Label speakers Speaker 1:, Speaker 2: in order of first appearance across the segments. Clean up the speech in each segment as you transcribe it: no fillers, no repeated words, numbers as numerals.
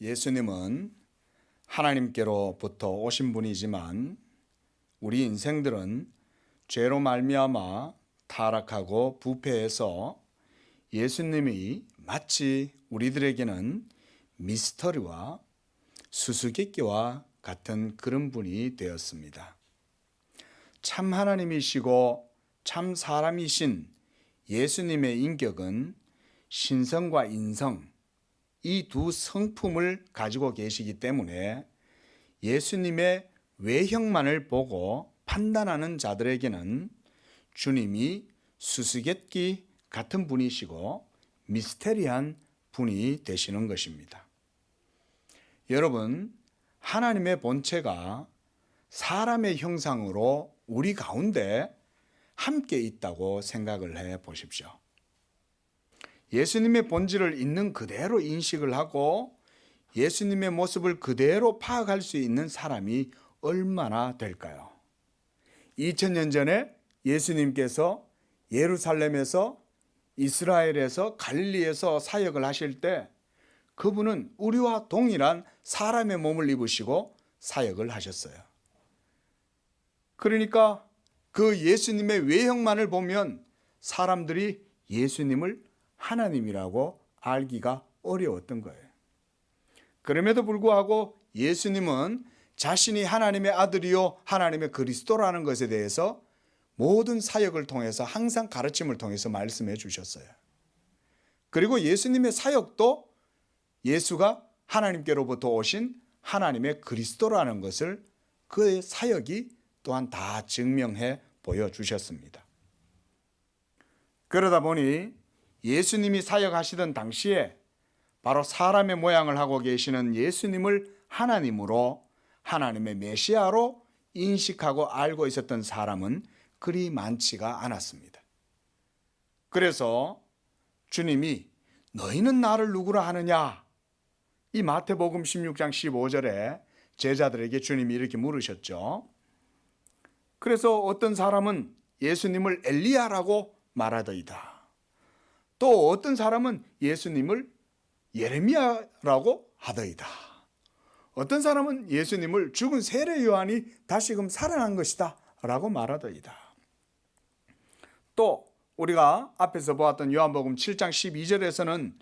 Speaker 1: 예수님은 하나님께로부터 오신 분이지만 우리 인생들은 죄로 말미암아 타락하고 부패해서 예수님이 마치 우리들에게는 미스터리와 수수께끼와 같은 그런 분이 되었습니다. 참 하나님이시고 참 사람이신 예수님의 인격은 신성과 인성, 이 두 성품을 가지고 계시기 때문에 예수님의 외형만을 보고 판단하는 자들에게는 주님이 수수께끼 같은 분이시고 미스테리한 분이 되시는 것입니다. 여러분, 하나님의 본체가 사람의 형상으로 우리 가운데 함께 있다고 생각을 해 보십시오. 예수님의 본질을 있는 그대로 인식을 하고 예수님의 모습을 그대로 파악할 수 있는 사람이 얼마나 될까요? 2000년 전에 예수님께서 예루살렘에서 이스라엘에서 갈릴리에서 사역을 하실 때 그분은 우리와 동일한 사람의 몸을 입으시고 사역을 하셨어요. 그러니까 그 예수님의 외형만을 보면 사람들이 예수님을 하나님이라고 알기가 어려웠던 거예요. 그럼에도 불구하고 예수님은 자신이 하나님의 아들이요 하나님의 그리스도라는 것에 대해서 모든 사역을 통해서 항상 가르침을 통해서 말씀해 주셨어요. 그리고 예수님의 사역도 예수가 하나님께로부터 오신 하나님의 그리스도라는 것을 그의 사역이 또한 다 증명해 보여주셨습니다. 그러다 보니 예수님이 사역하시던 당시에 바로 사람의 모양을 하고 계시는 예수님을 하나님으로 하나님의 메시아로 인식하고 알고 있었던 사람은 그리 많지가 않았습니다. 그래서 주님이 너희는 나를 누구라 하느냐? 이 마태복음 16장 15절에 제자들에게 주님이 이렇게 물으셨죠. 그래서 어떤 사람은 예수님을 엘리야라고 말하더이다. 또 어떤 사람은 예수님을 예레미야라고 하더이다. 어떤 사람은 예수님을 죽은 세례 요한이 다시금 살아난 것이다 라고 말하더이다. 또 우리가 앞에서 보았던 요한복음 7장 12절에서는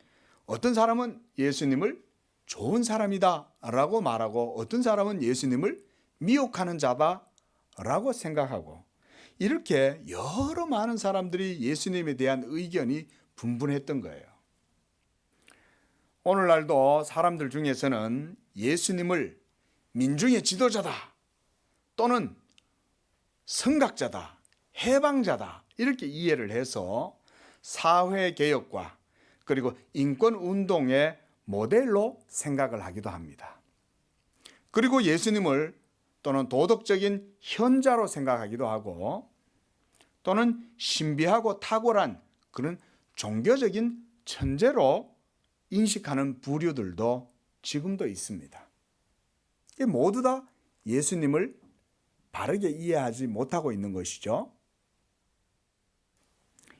Speaker 1: 어떤 사람은 예수님을 좋은 사람이다 라고 말하고 어떤 사람은 예수님을 미혹하는 자다 라고 생각하고 이렇게 여러 많은 사람들이 예수님에 대한 의견이 분분했던 거예요. 오늘날도 사람들 중에서는 예수님을 민중의 지도자다 또는 성각자다, 해방자다 이렇게 이해를 해서 사회개혁과 그리고 인권운동의 모델로 생각을 하기도 합니다. 그리고 예수님을 또는 도덕적인 현자로 생각하기도 하고 또는 신비하고 탁월한 그런 종교적인 천재로 인식하는 부류들도 지금도 있습니다. 모두 다 예수님을 바르게 이해하지 못하고 있는 것이죠.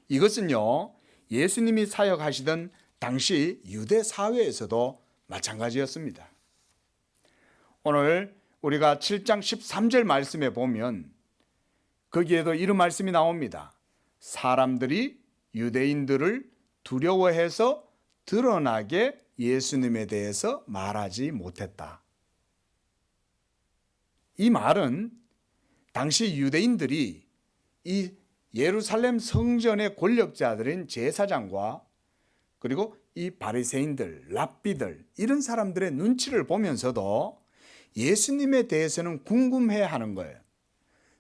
Speaker 1: 이것은요, 예수님이 사역하시던 당시 유대 사회에서도 마찬가지였습니다. 오늘 우리가 7장 13절 말씀에 보면 거기에도 이런 말씀이 나옵니다. 사람들이 유대인들을 두려워해서 드러나게 예수님에 대해서 말하지 못했다. 이 말은 당시 유대인들이 이 예루살렘 성전의 권력자들인 제사장과 그리고 이 바리새인들, 랍비들 이런 사람들의 눈치를 보면서도 예수님에 대해서는 궁금해하는 거예요.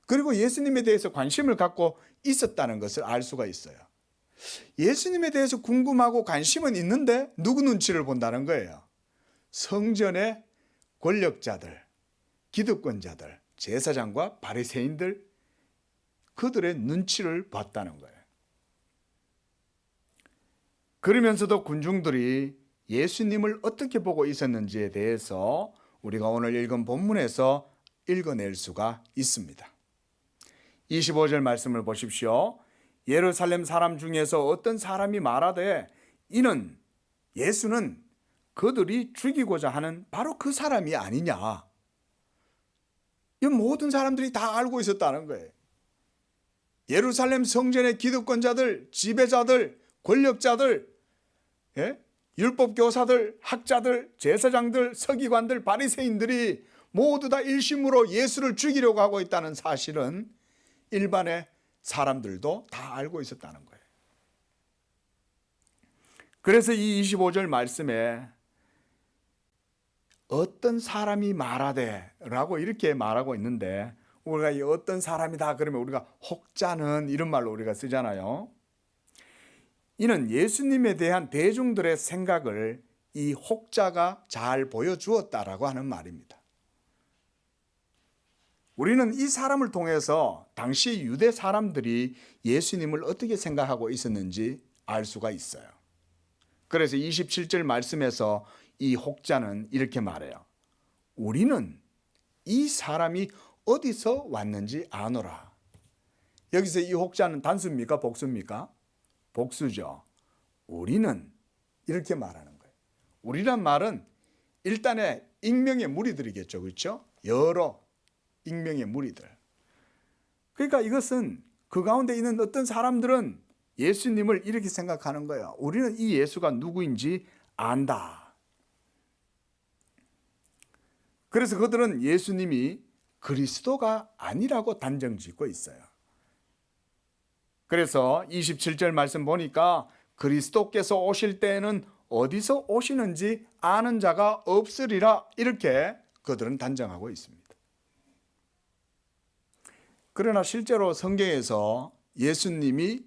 Speaker 1: 그리고 예수님에 대해서 관심을 갖고 있었다는 것을 알 수가 있어요. 예수님에 대해서 궁금하고 관심은 있는데 누구 눈치를 본다는 거예요? 성전의 권력자들, 기득권자들, 제사장과 바리새인들 그들의 눈치를 봤다는 거예요. 그러면서도 군중들이 예수님을 어떻게 보고 있었는지에 대해서 우리가 오늘 읽은 본문에서 읽어낼 수가 있습니다. 25절 말씀을 보십시오. 예루살렘 사람 중에서 어떤 사람이 말하되 예수는 그들이 죽이고자 하는 바로 그 사람이 아니냐. 이 모든 사람들이 다 알고 있었다는 거예요. 예루살렘 성전의 기득권자들, 지배자들, 권력자들, 예? 율법 교사들, 학자들, 제사장들, 서기관들, 바리새인들이 모두 다 일심으로 예수를 죽이려고 하고 있다는 사실은 일반의 사람들도 다 알고 있었다는 거예요. 그래서 이 25절 말씀에 어떤 사람이 말하되 라고 이렇게 말하고 있는데, 우리가 이 어떤 사람이다 그러면 우리가 혹자는 이런 말로 우리가 쓰잖아요. 이는 예수님에 대한 대중들의 생각을 이 혹자가 잘 보여주었다라고 하는 말입니다. 우리는 이 사람을 통해서 당시 유대 사람들이 예수님을 어떻게 생각하고 있었는지 알 수가 있어요. 그래서 27절 말씀에서 이 혹자는 이렇게 말해요. 우리는 이 사람이 어디서 왔는지 아노라. 여기서 이 혹자는 단수입니까? 복수입니까? 복수죠. 우리는 이렇게 말하는 거예요. 우리란 말은 일단의 익명의 무리들이겠죠. 그렇죠? 여러 익명의 무리들. 그러니까 이것은 그 가운데 있는 어떤 사람들은 예수님을 이렇게 생각하는 거예요. 우리는 이 예수가 누구인지 안다. 그래서 그들은 예수님이 그리스도가 아니라고 단정 짓고 있어요. 그래서 27절 말씀 보니까 그리스도께서 오실 때에는 어디서 오시는지 아는 자가 없으리라, 이렇게 그들은 단정하고 있습니다. 그러나 실제로 성경에서 예수님이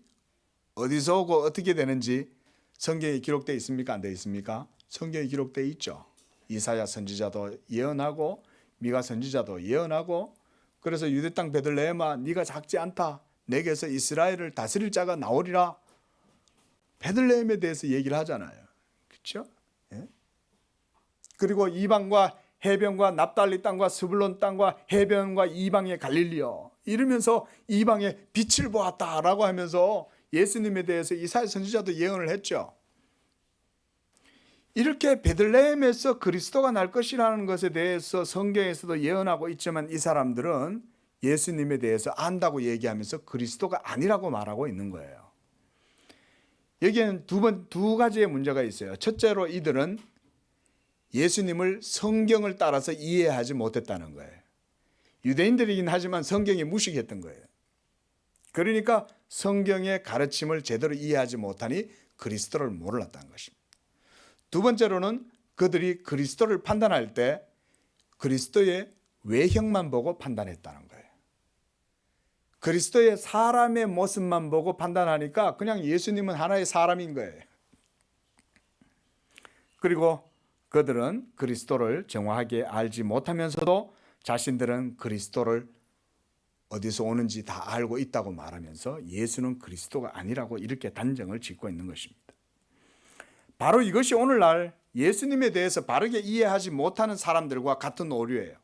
Speaker 1: 어디서 오고 어떻게 되는지 성경에 기록되어 있습니까? 안 되어 있습니까? 성경에 기록되어 있죠. 이사야 선지자도 예언하고 미가 선지자도 예언하고, 그래서 유대 땅 베들레헴아 네가 작지 않다, 내게서 이스라엘을 다스릴 자가 나오리라, 베들레헴에 대해서 얘기를 하잖아요. 그렇죠? 예? 그리고 이방과 해변과 납달리 땅과 스불론 땅과 해변과 이방의 갈릴리여, 이러면서 이방의 빛을 보았다라고 하면서 예수님에 대해서 이사야 선지자도 예언을 했죠. 이렇게 베들레헴에서 그리스도가 날 것이라는 것에 대해서 성경에서도 예언하고 있지만, 이 사람들은 예수님에 대해서 안다고 얘기하면서 그리스도가 아니라고 말하고 있는 거예요. 여기에는 두 가지의 문제가 있어요. 첫째로 이들은 예수님을 성경을 따라서 이해하지 못했다는 거예요. 유대인들이긴 하지만 성경에 무식했던 거예요. 그러니까 성경의 가르침을 제대로 이해하지 못하니 그리스도를 몰랐다는 것입니다. 두 번째로는 그들이 그리스도를 판단할 때 그리스도의 외형만 보고 판단했다는 거예요. 그리스도의 사람의 모습만 보고 판단하니까 그냥 예수님은 하나의 사람인 거예요. 그리고 그들은 그리스도를 정확하게 알지 못하면서도 자신들은 그리스도를 어디서 오는지 다 알고 있다고 말하면서 예수는 그리스도가 아니라고 이렇게 단정을 짓고 있는 것입니다. 바로 이것이 오늘날 예수님에 대해서 바르게 이해하지 못하는 사람들과 같은 오류예요.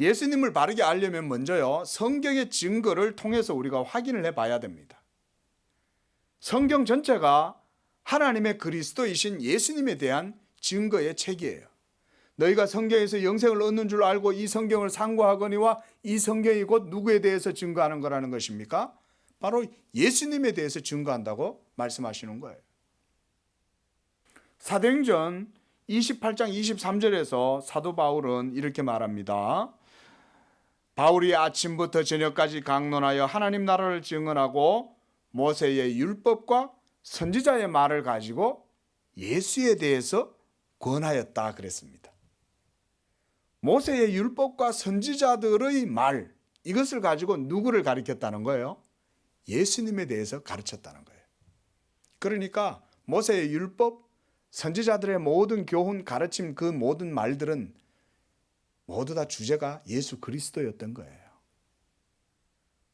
Speaker 1: 예수님을 바르게 알려면 먼저요, 성경의 증거를 통해서 우리가 확인을 해봐야 됩니다. 성경 전체가 하나님의 그리스도이신 예수님에 대한 증거의 책이에요. 너희가 성경에서 영생을 얻는 줄 알고 이 성경을 상고하거니와 이 성경이 곧 누구에 대해서 증거하는 거라는 것입니까? 바로 예수님에 대해서 증거한다고 말씀하시는 거예요. 사도행전 28장 23절에서 사도 바울은 이렇게 말합니다. 바울이 아침부터 저녁까지 강론하여 하나님 나라를 증언하고 모세의 율법과 선지자의 말을 가지고 예수에 대해서 권하였다 그랬습니다. 모세의 율법과 선지자들의 말, 이것을 가지고 누구를 가르쳤다는 거예요? 예수님에 대해서 가르쳤다는 거예요. 그러니까 모세의 율법, 선지자들의 모든 교훈, 가르침, 그 모든 말들은 모두 다 주제가 예수 그리스도였던 거예요.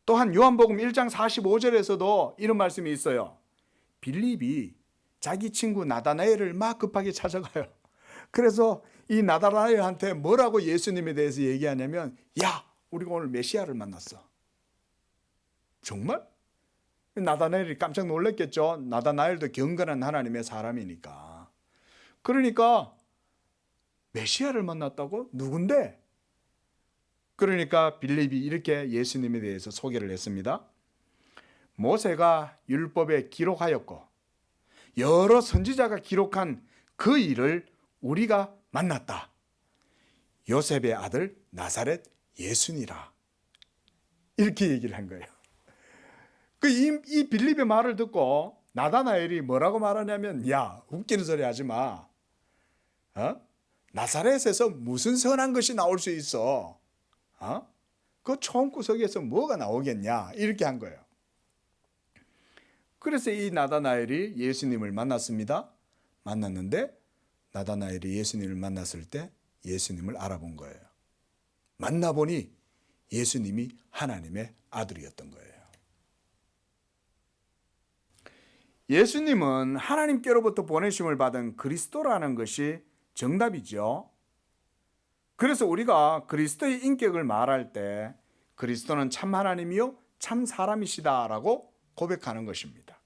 Speaker 1: 또한 요한복음 1장 45절에서도 이런 말씀이 있어요. 빌립이 자기 친구 나다나엘을 막 급하게 찾아가요. 그래서 이 나다나엘한테 뭐라고 예수님에 대해서 얘기하냐면, 야, 우리가 오늘 메시아를 만났어. 정말? 나다나엘이 깜짝 놀랐겠죠. 나다나엘도 경건한 하나님의 사람이니까. 그러니까 메시아를 만났다고? 누군데? 그러니까 빌립이 이렇게 예수님에 대해서 소개를 했습니다. 모세가 율법에 기록하였고 여러 선지자가 기록한 그 일을 우리가 만났다. 요셉의 아들 나사렛 예수니라. 이렇게 얘기를 한 거예요. 이 빌립의 말을 듣고 나다나엘이 뭐라고 말하냐면, 야, 웃기는 소리 하지 마. 나사렛에서 무슨 선한 것이 나올 수 있어? 그 총구석에서 뭐가 나오겠냐? 이렇게 한 거예요. 그래서 이 나다나엘이 예수님을 만났습니다. 만났는데 나다나엘이 예수님을 만났을 때 예수님을 알아본 거예요. 만나보니 예수님이 하나님의 아들이었던 거예요. 예수님은 하나님께로부터 보내심을 받은 그리스도라는 것이 정답이죠. 그래서 우리가 그리스도의 인격을 말할 때 그리스도는 참 하나님이요 참 사람이시다라고 고백하는 것입니다.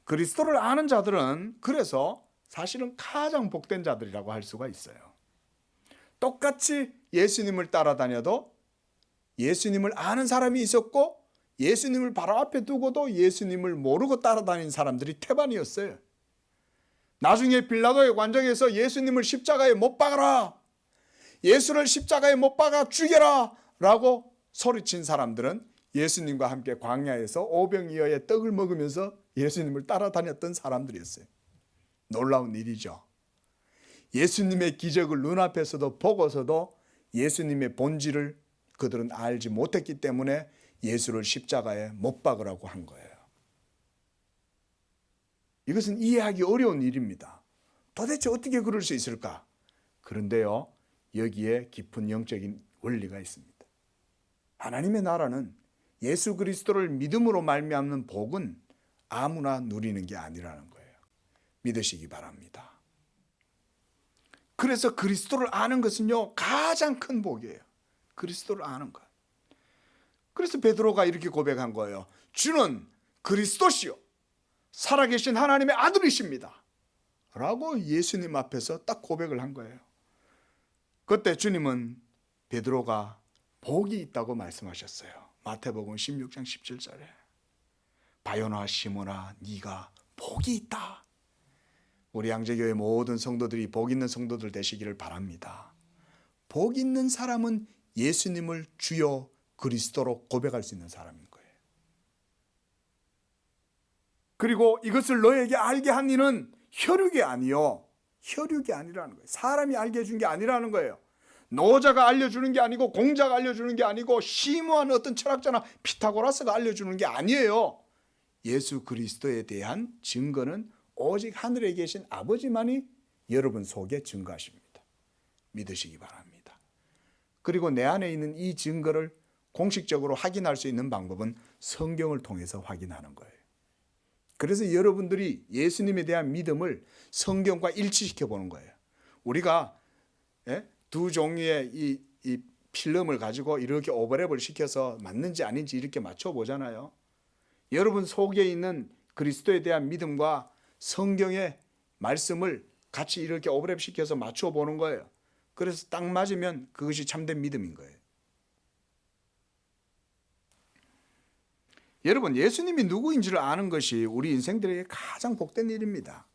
Speaker 1: 그리스도를 아는 자들은 그래서 사실은 가장 복된 자들이라고 할 수가 있어요. 똑같이 예수님을 따라다녀도 예수님을 아는 사람이 있었고 예수님을 바로 앞에 두고도 예수님을 모르고 따라다니는 사람들이 태반이었어요. 나중에 빌라도의 관정에서 예수님을 십자가에 못 박아라, 예수를 십자가에 못 박아 죽여라 라고 소리친 사람들은 예수님과 함께 광야에서 오병이어의 떡을 먹으면서 예수님을 따라다녔던 사람들이었어요. 놀라운 일이죠. 예수님의 기적을 눈앞에서도 보고서도 예수님의 본질을 그들은 알지 못했기 때문에 예수를 십자가에 못 박으라고 한 거예요. 이것은 이해하기 어려운 일입니다. 도대체 어떻게 그럴 수 있을까? 그런데요, 여기에 깊은 영적인 원리가 있습니다. 하나님의 나라는 예수 그리스도를 믿음으로 말미암는 복은 아무나 누리는 게 아니라는 거예요. 믿으시기 바랍니다. 그래서 그리스도를 아는 것은요, 가장 큰 복이에요. 그리스도를 아는 것. 그래서 베드로가 이렇게 고백한 거예요. 주는 그리스도시요 살아계신 하나님의 아들이십니다 라고 예수님 앞에서 딱 고백을 한 거예요. 그때 주님은 베드로가 복이 있다고 말씀하셨어요. 마태복음 16장 17절에 바요나 시몬아 네가 복이 있다. 우리 양재교회 모든 성도들이 복 있는 성도들 되시기를 바랍니다. 복 있는 사람은 예수님을 주요 그리스도로 고백할 수 있는 사람인 거예요. 그리고 이것을 너에게 알게 한 이는 혈육이 아니요, 혈육이 아니라는 거예요. 사람이 알게 해준 게 아니라는 거예요. 노자가 알려주는 게 아니고 공자가 알려주는 게 아니고 심오한 어떤 철학자나 피타고라스가 알려주는 게 아니에요. 예수 그리스도에 대한 증거는 오직 하늘에 계신 아버지만이 여러분 속에 증거하십니다. 믿으시기 바랍니다. 그리고 내 안에 있는 이 증거를 공식적으로 확인할 수 있는 방법은 성경을 통해서 확인하는 거예요. 그래서 여러분들이 예수님에 대한 믿음을 성경과 일치시켜 보는 거예요. 우리가 두 종류의 이 필름을 가지고 이렇게 오버랩을 시켜서 맞는지 아닌지 이렇게 맞춰보잖아요. 여러분 속에 있는 그리스도에 대한 믿음과 성경의 말씀을 같이 이렇게 오버랩 시켜서 맞춰보는 거예요. 그래서 딱 맞으면 그것이 참된 믿음인 거예요. 여러분, 예수님이 누구인지를 아는 것이 우리 인생들에게 가장 복된 일입니다.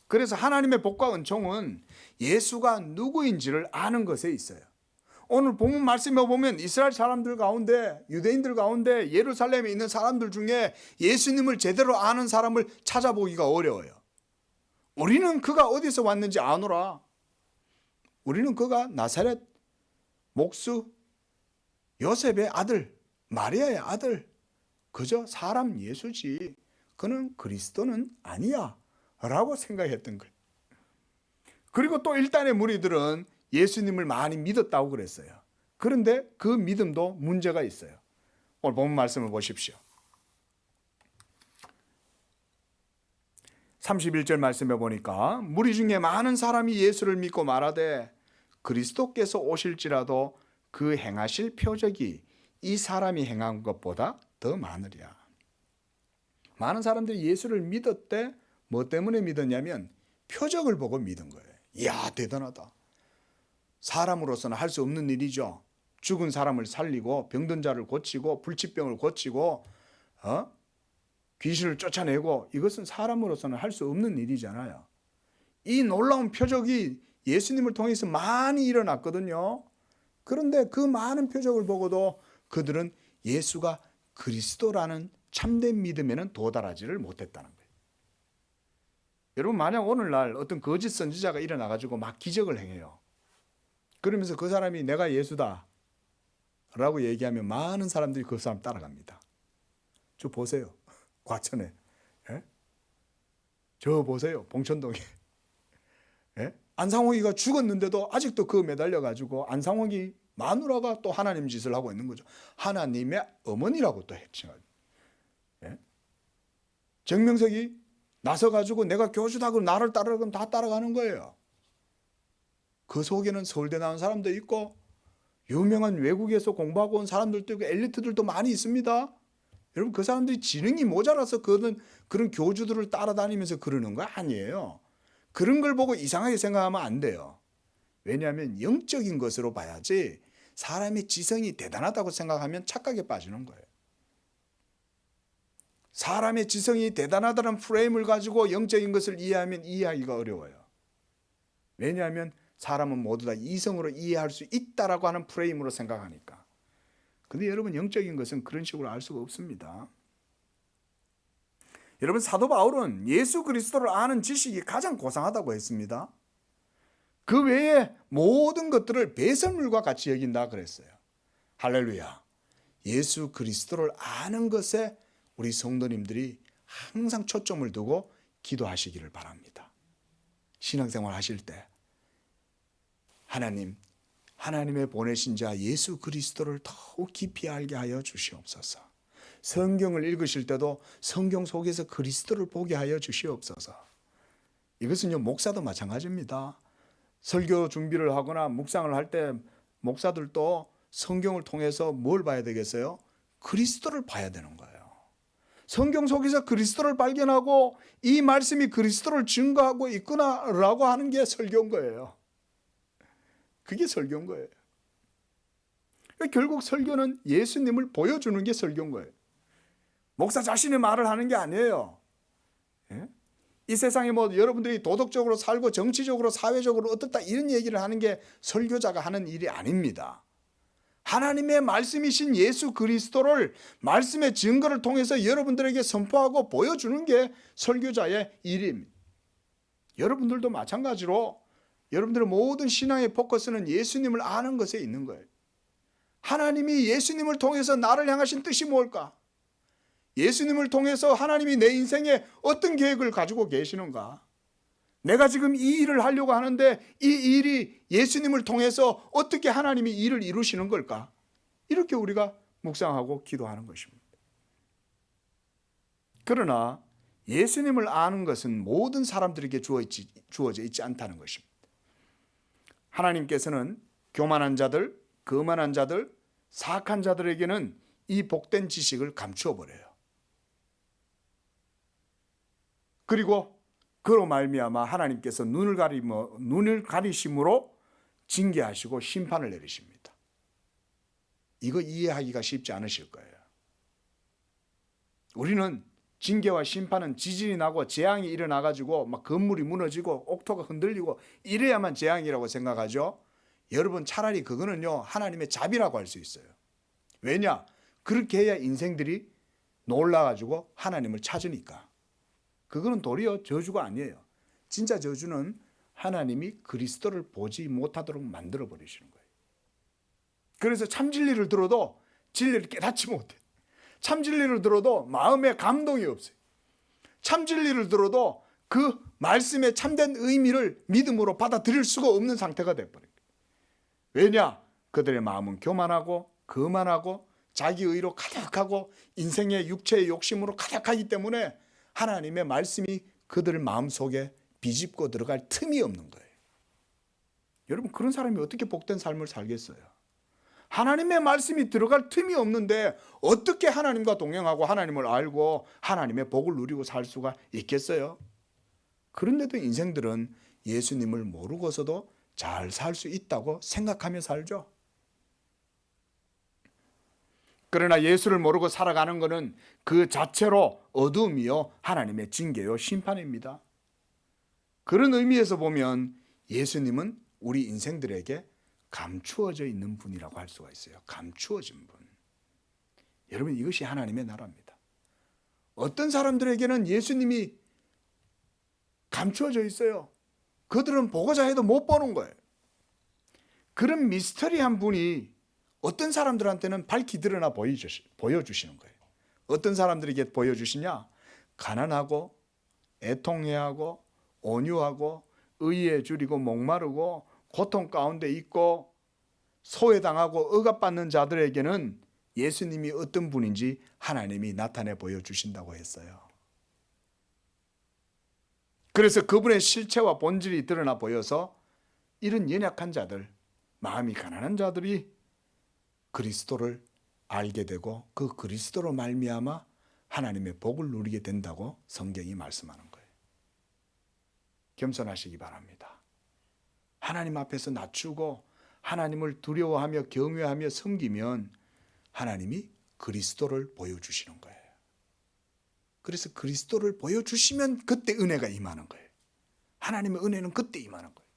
Speaker 1: 그래서 하나님의 복과 은총은 예수가 누구인지를 아는 것에 있어요. 오늘 본문 말씀에 보면 이스라엘 사람들 가운데, 유대인들 가운데, 예루살렘에 있는 사람들 중에 예수님을 제대로 아는 사람을 찾아보기가 어려워요. 우리는 그가 어디서 왔는지 아노라. 우리는 그가 나사렛 목수 요셉의 아들, 마리아의 아들, 그저 사람 예수지 그는 그리스도는 아니야 라고 생각했던 거예요. 그리고 또 일단의 무리들은 예수님을 많이 믿었다고 그랬어요. 그런데 그 믿음도 문제가 있어요. 오늘 본문 말씀을 보십시오. 31절 말씀에 보니까 무리 중에 많은 사람이 예수를 믿고 말하되 그리스도께서 오실지라도 그 행하실 표적이 이 사람이 행한 것보다 더 많으리라. 많은 사람들이 예수를 믿었대. 뭐 때문에 믿었냐면 표적을 보고 믿은 거예요. 이야, 대단하다. 사람으로서는 할 수 없는 일이죠. 죽은 사람을 살리고 병든 자를 고치고 불치병을 고치고 귀신을 쫓아내고, 이것은 사람으로서는 할 수 없는 일이잖아요. 이 놀라운 표적이 예수님을 통해서 많이 일어났거든요. 그런데 그 많은 표적을 보고도 그들은 예수가 그리스도라는 참된 믿음에는 도달하지를 못했다는 거예요. 여러분, 만약 오늘날 어떤 거짓 선지자가 일어나가지고 막 기적을 행해요. 그러면서 그 사람이 내가 예수다 라고 얘기하면 많은 사람들이 그 사람 따라갑니다. 저 보세요. 과천에. 예? 저 보세요. 봉천동에. 예? 안상홍이가 죽었는데도 아직도 그 매달려가지고 안상홍이 마누라가 또 하나님 짓을 하고 있는 거죠. 하나님의 어머니라고 또 했죠. 예? 정명석이 나서가지고 내가 교주다 그럼 나를 따라가면 다 따라가는 거예요. 그 속에는 서울대 나온 사람도 있고 유명한 외국에서 공부하고 온 사람들도 있고 엘리트들도 많이 있습니다. 여러분, 그 사람들이 지능이 모자라서 그런 교주들을 따라다니면서 그러는 거 아니에요. 그런 걸 보고 이상하게 생각하면 안 돼요. 왜냐하면 영적인 것으로 봐야지 사람의 지성이 대단하다고 생각하면 착각에 빠지는 거예요. 사람의 지성이 대단하다는 프레임을 가지고 영적인 것을 이해하면 이해하기가 어려워요. 왜냐하면 사람은 모두 다 이성으로 이해할 수 있다라고 하는 프레임으로 생각하니까. 근데 여러분, 영적인 것은 그런 식으로 알 수가 없습니다. 여러분, 사도 바울은 예수 그리스도를 아는 지식이 가장 고상하다고 했습니다. 그 외에 모든 것들을 배설물과 같이 여긴다 그랬어요. 할렐루야. 예수 그리스도를 아는 것에 우리 성도님들이 항상 초점을 두고 기도하시기를 바랍니다. 신앙생활 하실 때 하나님의 보내신 자 예수 그리스도를 더욱 깊이 알게 하여 주시옵소서. 성경을 읽으실 때도 성경 속에서 그리스도를 보게 하여 주시옵소서. 이것은요, 목사도 마찬가지입니다. 설교 준비를 하거나 묵상을 할 때 목사들도 성경을 통해서 뭘 봐야 되겠어요? 그리스도를 봐야 되는 거예요. 성경 속에서 그리스도를 발견하고 이 말씀이 그리스도를 증거하고 있구나라고 하는 게 설교인 거예요. 그게 설교인 거예요. 결국 설교는 예수님을 보여주는 게 설교인 거예요. 목사 자신의 말을 하는 게 아니에요. 예? 이 세상에 여러분들이 도덕적으로 살고 정치적으로 사회적으로 어떻다 이런 얘기를 하는 게 설교자가 하는 일이 아닙니다. 하나님의 말씀이신 예수 그리스도를 말씀의 증거를 통해서 여러분들에게 선포하고 보여주는 게 설교자의 일입니다. 여러분들도 마찬가지로 여러분들의 모든 신앙의 포커스는 예수님을 아는 것에 있는 거예요. 하나님이 예수님을 통해서 나를 향하신 뜻이 뭘까? 예수님을 통해서 하나님이 내 인생에 어떤 계획을 가지고 계시는가? 내가 지금 이 일을 하려고 하는데 이 일이 예수님을 통해서 어떻게 하나님이 일을 이루시는 걸까? 이렇게 우리가 묵상하고 기도하는 것입니다. 그러나 예수님을 아는 것은 모든 사람들에게 주어져 있지 않다는 것입니다. 하나님께서는 교만한 자들, 거만한 자들, 사악한 자들에게는 이 복된 지식을 감추어 버려요. 그리고 그로 말미암아 하나님께서 눈을 가리심으로 징계하시고 심판을 내리십니다. 이거 이해하기가 쉽지 않으실 거예요. 우리는 징계와 심판은 지진이 나고 재앙이 일어나가지고 막 건물이 무너지고 옥토가 흔들리고 이래야만 재앙이라고 생각하죠. 여러분, 차라리 그거는요, 하나님의 자비라고 할 수 있어요. 왜냐? 그렇게 해야 인생들이 놀라가지고 하나님을 찾으니까. 그거는 도리어 저주가 아니에요. 진짜 저주는 하나님이 그리스도를 보지 못하도록 만들어 버리시는 거예요. 그래서 참 진리를 들어도 진리를 깨닫지 못해. 참 진리를 들어도 마음에 감동이 없어요. 참 진리를 들어도 그 말씀의 참된 의미를 믿음으로 받아들일 수가 없는 상태가 되어버려요. 왜냐? 그들의 마음은 교만하고 거만하고 자기 의로 가득하고 인생의 육체의 욕심으로 가득하기 때문에 하나님의 말씀이 그들 마음속에 비집고 들어갈 틈이 없는 거예요. 여러분, 그런 사람이 어떻게 복된 삶을 살겠어요? 하나님의 말씀이 들어갈 틈이 없는데 어떻게 하나님과 동행하고 하나님을 알고 하나님의 복을 누리고 살 수가 있겠어요? 그런데도 인생들은 예수님을 모르고서도 잘 살 수 있다고 생각하며 살죠. 그러나 예수를 모르고 살아가는 것은 그 자체로 어둠이요 하나님의 징계요 심판입니다. 그런 의미에서 보면 예수님은 우리 인생들에게 감추어져 있는 분이라고 할 수가 있어요. 감추어진 분. 여러분, 이것이 하나님의 나라입니다. 어떤 사람들에게는 예수님이 감추어져 있어요. 그들은 보고자 해도 못 보는 거예요. 그런 미스터리한 분이 어떤 사람들한테는 밝히 드러나 보여주시는 거예요. 어떤 사람들에게 보여주시냐? 가난하고 애통해하고 온유하고 의에 줄이고 목마르고 고통 가운데 있고 소외당하고 억압받는 자들에게는 예수님이 어떤 분인지 하나님이 나타내 보여주신다고 했어요. 그래서 그분의 실체와 본질이 드러나 보여서 이런 연약한 자들, 마음이 가난한 자들이 그리스도를 알게 되고 그 그리스도로 말미암아 하나님의 복을 누리게 된다고 성경이 말씀하는 거예요. 겸손하시기 바랍니다. 하나님 앞에서 낮추고 하나님을 두려워하며 경외하며 섬기면 하나님이 그리스도를 보여주시는 거예요. 그래서 그리스도를 보여주시면 그때 은혜가 임하는 거예요. 하나님의 은혜는 그때 임하는 거예요.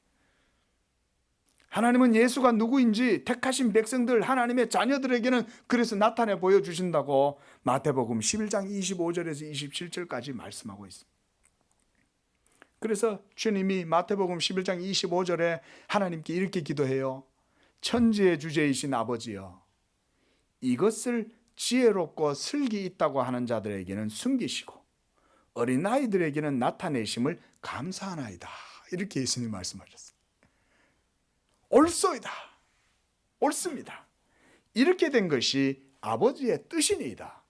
Speaker 1: 하나님은 예수가 누구인지 택하신 백성들, 하나님의 자녀들에게는 그래서 나타내 보여주신다고 마태복음 11장 25절에서 27절까지 말씀하고 있습니다. 그래서 주님이 마태복음 11장 25절에 하나님께 이렇게 기도해요. 천지의 주제이신 아버지여, 이것을 지혜롭고 슬기 있다고 하는 자들에게는 숨기시고 어린아이들에게는 나타내심을 감사하나이다. 이렇게 예수님이 말씀하셨어요. 옳소이다. 옳습니다. 이렇게 된 것이 아버지의 뜻이니이다.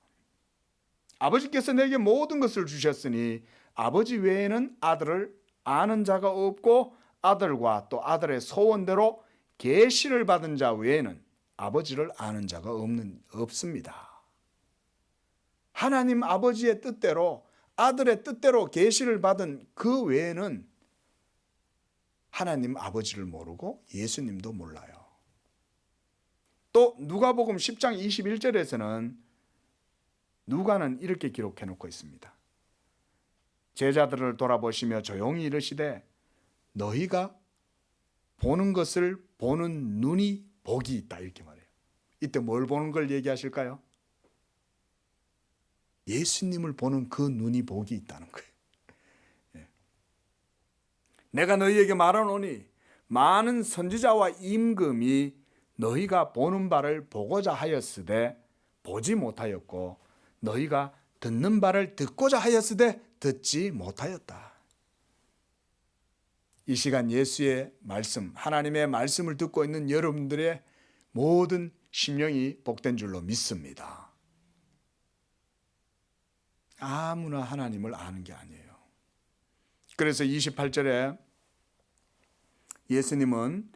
Speaker 1: 아버지께서 내게 모든 것을 주셨으니 아버지 외에는 아들을 아는 자가 없고 아들과 또 아들의 소원대로 계시를 받은 자 외에는 아버지를 아는 자가 없습니다. 하나님 아버지의 뜻대로 아들의 뜻대로 계시를 받은 그 외에는 하나님 아버지를 모르고 예수님도 몰라요. 또 누가복음 10장 21절에서는 누가는 이렇게 기록해 놓고 있습니다. 제자들을 돌아보시며 조용히 이르시되 너희가 보는 것을 보는 눈이 복이 있다, 이렇게 말해요. 이때 뭘 보는 걸 얘기하실까요? 예수님을 보는 그 눈이 복이 있다는 거예요. 내가 너희에게 말하노니 많은 선지자와 임금이 너희가 보는 바를 보고자 하였으되 보지 못하였고 너희가 듣는 바를 듣고자 하였으되 듣지 못하였다. 이 시간 예수의 말씀, 하나님의 말씀을 듣고 있는 여러분들의 모든 심령이 복된 줄로 믿습니다. 아무나 하나님을 아는 게 아니에요. 그래서 28절에 예수님은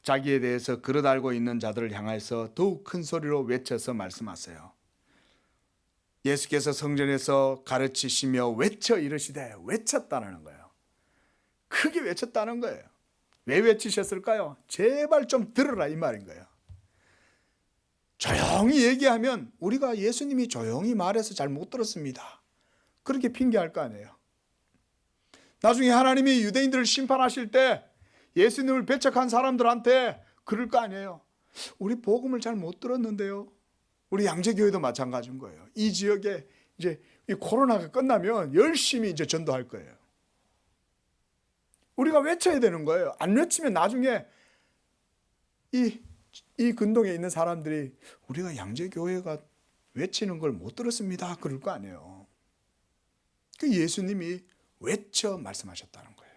Speaker 1: 자기에 대해서 그릇 알고 있는 자들을 향해서 더욱 큰 소리로 외쳐서 말씀하세요. 예수께서 성전에서 가르치시며 외쳐 이르시되, 외쳤다는 거예요. 크게 외쳤다는 거예요. 왜 외치셨을까요? 제발 좀 들으라, 이 말인 거예요. 조용히 얘기하면 우리가 예수님이 조용히 말해서 잘 못 들었습니다, 그렇게 핑계할 거 아니에요. 나중에 하나님이 유대인들을 심판하실 때 예수님을 배척한 사람들한테 그럴 거 아니에요. 우리 복음을 잘 못 들었는데요. 우리 양재교회도 마찬가지인 거예요. 이 지역에 이제 이 코로나가 끝나면 열심히 이제 전도할 거예요. 우리가 외쳐야 되는 거예요. 안 외치면 나중에 이 근동에 있는 사람들이 우리가 양재교회가 외치는 걸 못 들었습니다, 그럴 거 아니에요. 그 예수님이 외쳐 말씀하셨다는 거예요.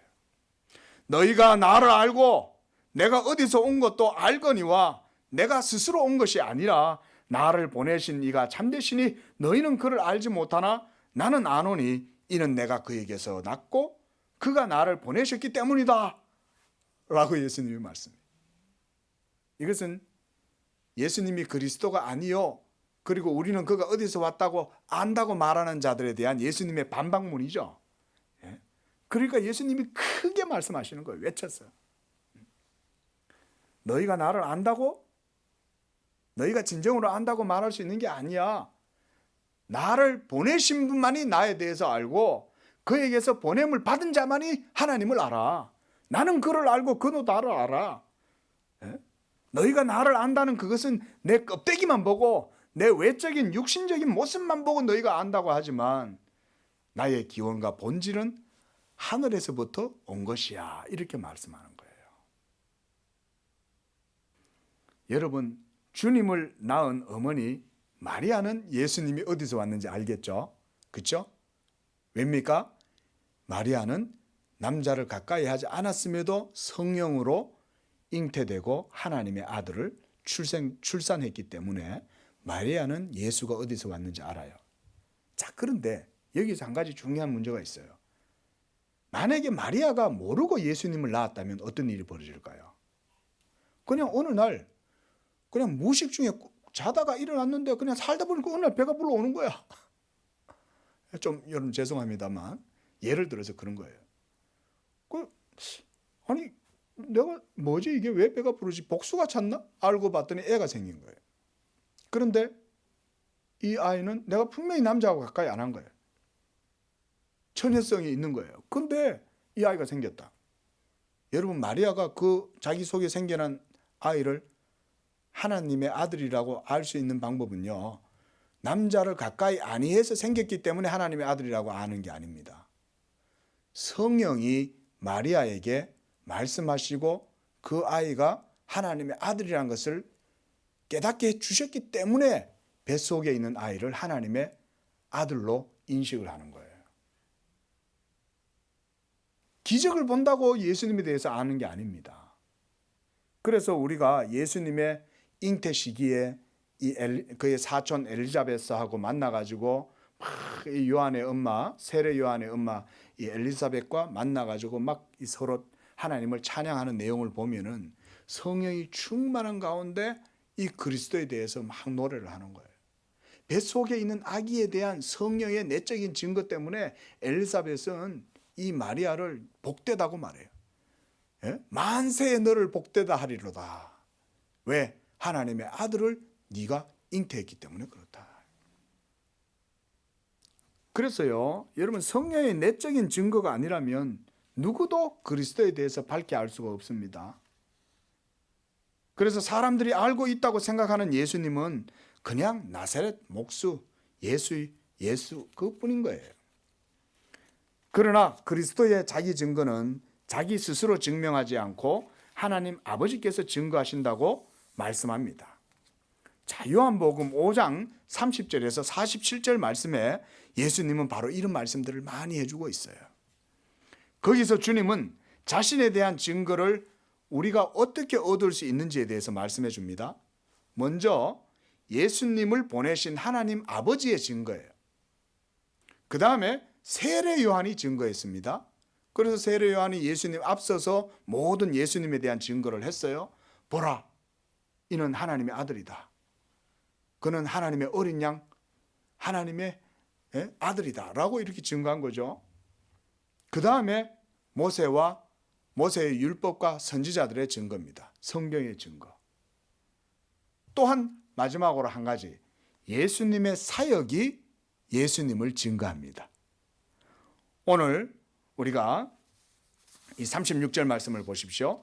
Speaker 1: 너희가 나를 알고 내가 어디서 온 것도 알거니와 내가 스스로 온 것이 아니라 나를 보내신 이가 참되시니 너희는 그를 알지 못하나 나는 아노니 이는 내가 그에게서 났고 그가 나를 보내셨기 때문이다 라고 예수님이 말씀해요. 이것은 예수님이 그리스도가 아니요, 그리고 우리는 그가 어디서 왔다고 안다고 말하는 자들에 대한 예수님의 반박문이죠. 그러니까 예수님이 크게 말씀하시는 거예요. 외쳤어요. 너희가 나를 안다고? 너희가 진정으로 안다고 말할 수 있는 게 아니야. 나를 보내신 분만이 나에 대해서 알고 그에게서 보냄을 받은 자만이 하나님을 알아. 나는 그를 알고 그도 나를 알아. 예? 너희가 나를 안다는 그것은 내 껍데기만 보고 내 외적인 육신적인 모습만 보고 너희가 안다고 하지만 나의 기원과 본질은 하늘에서부터 온 것이야. 이렇게 말씀하는 거예요. 여러분, 주님을 낳은 어머니 마리아는 예수님이 어디서 왔는지 알겠죠? 그렇죠? 왜입니까? 마리아는 남자를 가까이 하지 않았음에도 성령으로 잉태되고 하나님의 아들을 출산했기 때문에 마리아는 예수가 어디서 왔는지 알아요. 자, 그런데 여기서 한 가지 중요한 문제가 있어요. 만약에 마리아가 모르고 예수님을 낳았다면 어떤 일이 벌어질까요? 그냥 어느 날 그냥 무의식 중에 자다가 일어났는데 그냥 살다 보니까 어느 날 배가 불러오는 거야. 좀 여러분 죄송합니다만 예를 들어서 그런 거예요. 아니 내가 뭐지 이게 왜 배가 부르지? 복수가 찼나? 알고 봤더니 애가 생긴 거예요. 그런데 이 아이는 내가 분명히 남자하고 가까이 안 한 거예요. 처녀성이 있는 거예요. 근데 이 아이가 생겼다. 여러분 마리아가 그 자기 속에 생겨난 아이를 하나님의 아들이라고 알 수 있는 방법은요. 남자를 가까이 아니해서 생겼기 때문에 하나님의 아들이라고 아는 게 아닙니다. 성령이 마리아에게 말씀하시고 그 아이가 하나님의 아들이라는 것을 깨닫게 해주셨기 때문에 뱃속에 있는 아이를 하나님의 아들로 인식을 하는 거예요. 기적을 본다고 예수님에 대해서 아는 게 아닙니다. 그래서 우리가 예수님의 잉태 시기에 그의 사촌 엘리자베스하고 만나가지고 막 이 요한의 엄마, 세례 요한의 엄마 이 엘리사벳과 만나가지고 막 이 서로 하나님을 찬양하는 내용을 보면은 성령이 충만한 가운데 이 그리스도에 대해서 막 노래를 하는 거예요. 뱃속에 있는 아기에 대한 성령의 내적인 증거 때문에 엘리사벳은 이 마리아를 복되다고 말해요. 예? 만세에 너를 복되다 하리로다. 왜? 하나님의 아들을 네가 잉태했기 때문에 그렇다. 그래서요, 여러분 성령의 내적인 증거가 아니라면 누구도 그리스도에 대해서 밝게 알 수가 없습니다. 그래서 사람들이 알고 있다고 생각하는 예수님은 그냥 나사렛 목수 예수 그뿐인 거예요. 그러나 그리스도의 자기 증거는 자기 스스로 증명하지 않고 하나님 아버지께서 증거하신다고 말씀합니다. 자, 요한복음 5장 30절에서 47절 말씀에 예수님은 바로 이런 말씀들을 많이 해주고 있어요. 거기서 주님은 자신에 대한 증거를 우리가 어떻게 얻을 수 있는지에 대해서 말씀해 줍니다. 먼저 예수님을 보내신 하나님 아버지의 증거예요. 그 다음에 세례 요한이 증거했습니다. 그래서 세례 요한이 예수님 앞서서 모든 예수님에 대한 증거를 했어요. 보라, 이는 하나님의 아들이다. 그는 하나님의 어린 양, 하나님의 아들이다 라고 이렇게 증거한 거죠. 그 다음에 모세의 율법과 선지자들의 증거입니다. 성경의 증거. 또한 마지막으로 한 가지, 예수님의 사역이 예수님을 증거합니다. 오늘 우리가 이 36절 말씀을 보십시오.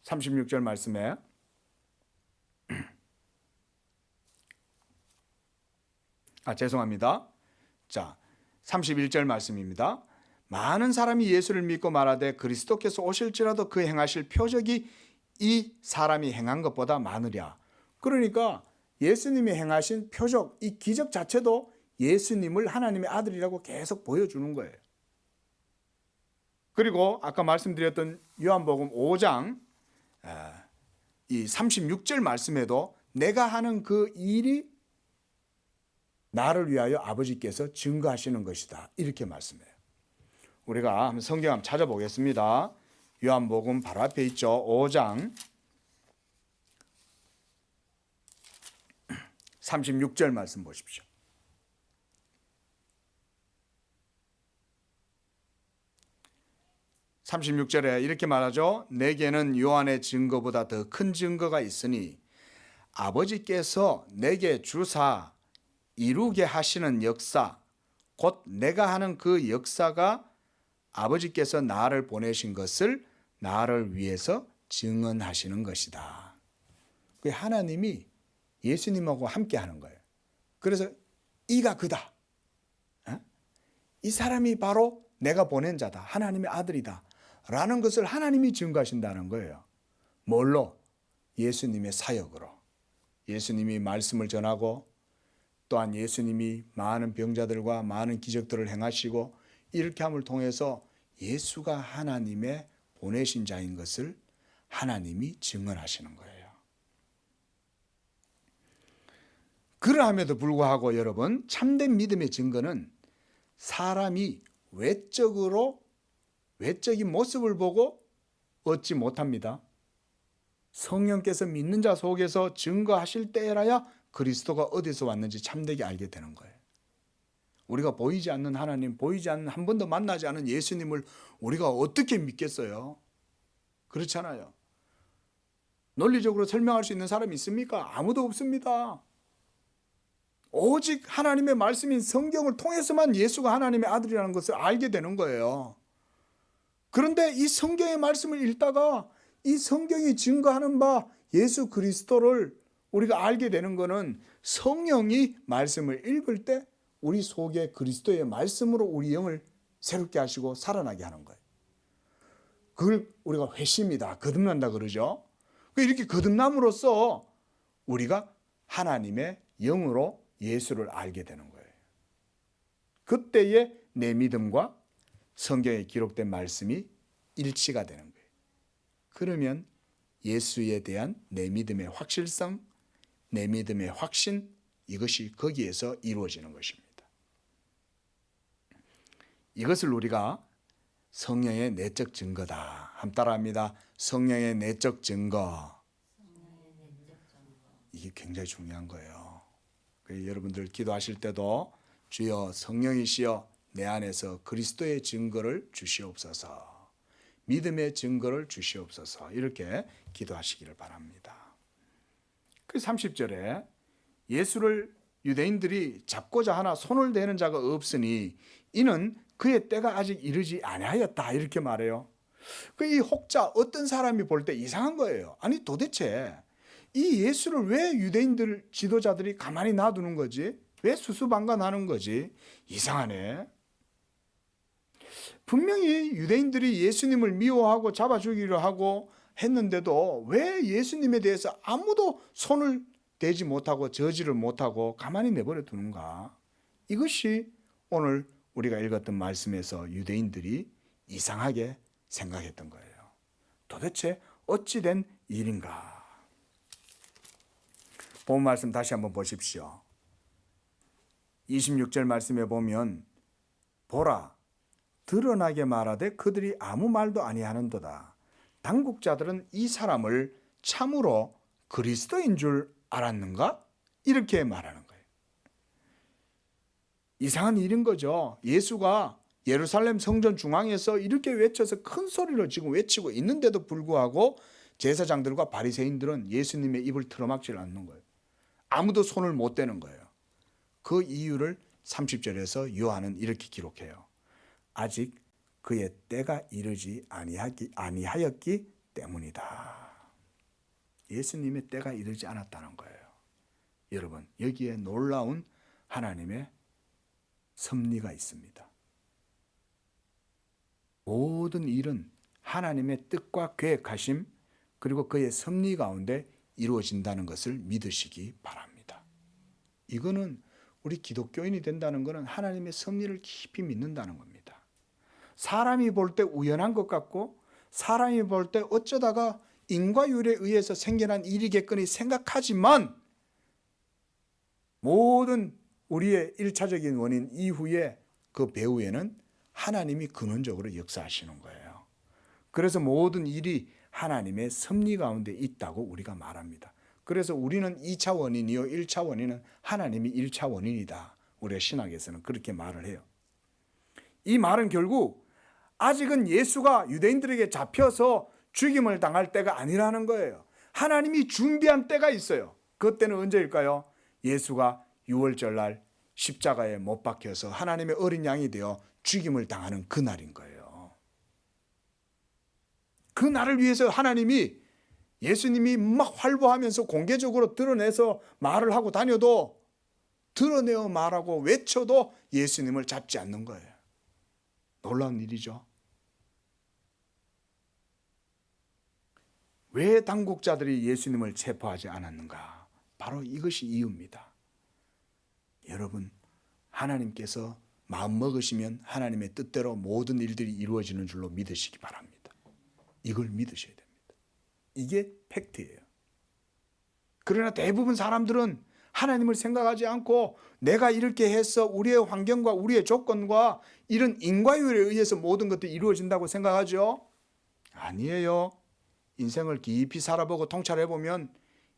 Speaker 1: 36절 말씀에 죄송합니다. 자, 31절 말씀입니다. 많은 사람이 예수를 믿고 말하되 그리스도께서 오실지라도 그 행하실 표적이 이 사람이 행한 것보다 많으랴. 그러니까 예수님이 행하신 표적, 이 기적 자체도 예수님을 하나님의 아들이라고 계속 보여주는 거예요. 그리고 아까 말씀드렸던 요한복음 5장 이 36절 말씀에도 내가 하는 그 일이 나를 위하여 아버지께서 증거하시는 것이다. 이렇게 말씀해요. 우리가 한번 성경 한번 찾아보겠습니다. 요한복음 바로 앞에 있죠. 5장 36절 말씀 보십시오. 36절에 이렇게 말하죠. 내게는 요한의 증거보다 더 큰 증거가 있으니 아버지께서 내게 주사 이루게 하시는 역사, 곧 내가 하는 그 역사가 아버지께서 나를 보내신 것을 나를 위해서 증언하시는 것이다. 그 하나님이 예수님하고 함께 하는 거예요. 그래서 이가 그다. 이 사람이 바로 내가 보낸 자다. 하나님의 아들이다. 라는 것을 하나님이 증거하신다는 거예요. 뭘로? 예수님의 사역으로. 예수님이 말씀을 전하고 또한 예수님이 많은 병자들과 많은 기적들을 행하시고 이렇게 함을 통해서 예수가 하나님의 보내신 자인 것을 하나님이 증언하시는 거예요. 그러함에도 불구하고 여러분, 참된 믿음의 증거는 사람이 외적인 모습을 보고 얻지 못합니다. 성령께서 믿는 자 속에서 증거하실 때라야 그리스도가 어디서 왔는지 참되게 알게 되는 거예요. 우리가 보이지 않는 하나님, 보이지 않는, 한 번도 만나지 않은 예수님을 우리가 어떻게 믿겠어요? 그렇잖아요. 논리적으로 설명할 수 있는 사람이 있습니까? 아무도 없습니다. 오직 하나님의 말씀인 성경을 통해서만 예수가 하나님의 아들이라는 것을 알게 되는 거예요. 그런데 이 성경의 말씀을 읽다가 이 성경이 증거하는 바 예수 그리스도를 우리가 알게 되는 것은 성령이 말씀을 읽을 때 우리 속에 그리스도의 말씀으로 우리 영을 새롭게 하시고 살아나게 하는 거예요. 그걸 우리가 회심이다, 거듭난다 그러죠. 이렇게 거듭남으로써 우리가 하나님의 영으로 예수를 알게 되는 거예요. 그때에 내 믿음과 성경에 기록된 말씀이 일치가 되는 거예요. 그러면 예수에 대한 내 믿음의 확실성, 내 믿음의 확신, 이것이 거기에서 이루어지는 것입니다. 이것을 우리가 성령의 내적 증거다. 함 따라합니다. 성령의 내적 증거. 이게 굉장히 중요한 거예요. 여러분들 기도하실 때도 주여 성령이시여 내 안에서 그리스도의 증거를 주시옵소서, 믿음의 증거를 주시옵소서, 이렇게 기도하시기를 바랍니다. 그 30절에 예수를 유대인들이 잡고자 하나 손을 대는 자가 없으니 이는 그의 때가 아직 이르지 아니하였다, 이렇게 말해요. 이 혹자 어떤 사람이 볼 때 이상한 거예요. 아니 도대체 이 예수를 왜 유대인들 지도자들이 가만히 놔두는 거지? 왜 수수방관하는 거지? 이상하네. 분명히 유대인들이 예수님을 미워하고 잡아 죽이려 하고 했는데도 왜 예수님에 대해서 아무도 손을 대지 못하고 저지를 못하고 가만히 내버려 두는가? 이것이 오늘 우리가 읽었던 말씀에서 유대인들이 이상하게 생각했던 거예요. 도대체 어찌된 일인가? 본 말씀 다시 한번 보십시오. 26절 말씀에 보면 보라, 드러나게 말하되 그들이 아무 말도 아니하는도다. 당국자들은 이 사람을 참으로 그리스도인 줄 알았는가? 이렇게 말하는 거예요. 이상한 일인 거죠. 예수가 예루살렘 성전 중앙에서 이렇게 외쳐서 큰 소리로 지금 외치고 있는데도 불구하고 제사장들과 바리새인들은 예수님의 입을 틀어막지 않는 거예요. 아무도 손을 못 대는 거예요. 그 이유를 30절에서 요한은 이렇게 기록해요. 아직 그의 때가 이르지 아니하였기 때문이다. 예수님의 때가 이르지 않았다는 거예요. 여러분, 여기에 놀라운 하나님의 섭리가 있습니다. 모든 일은 하나님의 뜻과 계획하심 그리고 그의 섭리 가운데 이루어진다는 것을 믿으시기 바랍니다. 이거는 우리 기독교인이 된다는 것은 하나님의 섭리를 깊이 믿는다는 겁니다. 사람이 볼 때 우연한 것 같고 사람이 볼 때 어쩌다가 인과율에 의해서 생겨난 일이겠거니 생각하지만 모든 우리의 1차적인 원인 이후에 그 배후에는 하나님이 근원적으로 역사하시는 거예요. 그래서 모든 일이 하나님의 섭리 가운데 있다고 우리가 말합니다. 그래서 우리는 2차 원인이요 1차 원인은 하나님이 1차 원인이다. 우리의 신학에서는 그렇게 말을 해요. 이 말은 결국 아직은 예수가 유대인들에게 잡혀서 죽임을 당할 때가 아니라는 거예요. 하나님이 준비한 때가 있어요. 그 때는 언제일까요? 예수가 6월절 날 십자가에 못 박혀서 하나님의 어린 양이 되어 죽임을 당하는 그날인 거예요. 그 날을 위해서 하나님이 예수님이 막 활보하면서 공개적으로 드러내서 말을 하고 다녀도 드러내어 말하고 외쳐도 예수님을 잡지 않는 거예요. 놀라운 일이죠. 왜 당국자들이 예수님을 체포하지 않았는가? 바로 이것이 이유입니다. 여러분, 하나님께서 마음 먹으시면 하나님의 뜻대로 모든 일들이 이루어지는 줄로 믿으시기 바랍니다. 이걸 믿으셔야 됩니다. 이게 팩트예요. 그러나 대부분 사람들은 하나님을 생각하지 않고 내가 이렇게 해서 우리의 환경과 우리의 조건과 이런 인과율에 의해서 모든 것들이 이루어진다고 생각하죠? 아니에요. 인생을 깊이 살아보고 통찰해보면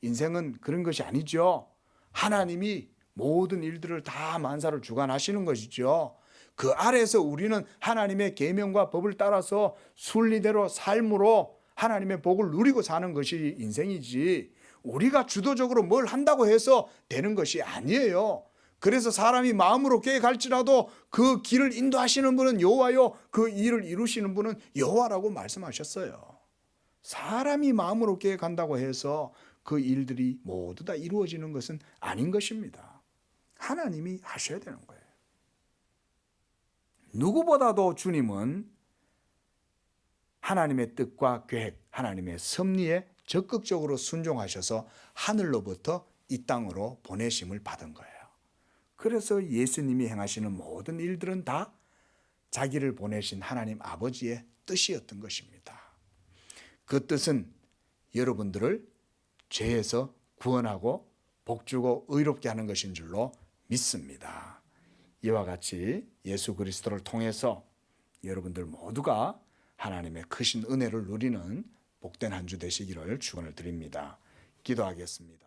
Speaker 1: 인생은 그런 것이 아니죠. 하나님이 모든 일들을 다 만사를 주관하시는 것이죠. 그 아래에서 우리는 하나님의 계명과 법을 따라서 순리대로 삶으로 하나님의 복을 누리고 사는 것이 인생이지, 우리가 주도적으로 뭘 한다고 해서 되는 것이 아니에요. 그래서 사람이 마음으로 계획할지라도 그 길을 인도하시는 분은 여호와요, 그 일을 이루시는 분은 여호와라고 말씀하셨어요. 사람이 마음으로 계획한다고 해서 그 일들이 모두 다 이루어지는 것은 아닌 것입니다. 하나님이 하셔야 되는 거예요. 누구보다도 주님은 하나님의 뜻과 계획, 하나님의 섭리에 적극적으로 순종하셔서 하늘로부터 이 땅으로 보내심을 받은 거예요. 그래서 예수님이 행하시는 모든 일들은 다 자기를 보내신 하나님 아버지의 뜻이었던 것입니다. 그 뜻은 여러분들을 죄에서 구원하고 복주고 의롭게 하는 것인 줄로 믿습니다. 이와 같이 예수 그리스도를 통해서 여러분들 모두가 하나님의 크신 은혜를 누리는 복된 한 주 되시기를 축원을 드립니다. 기도하겠습니다.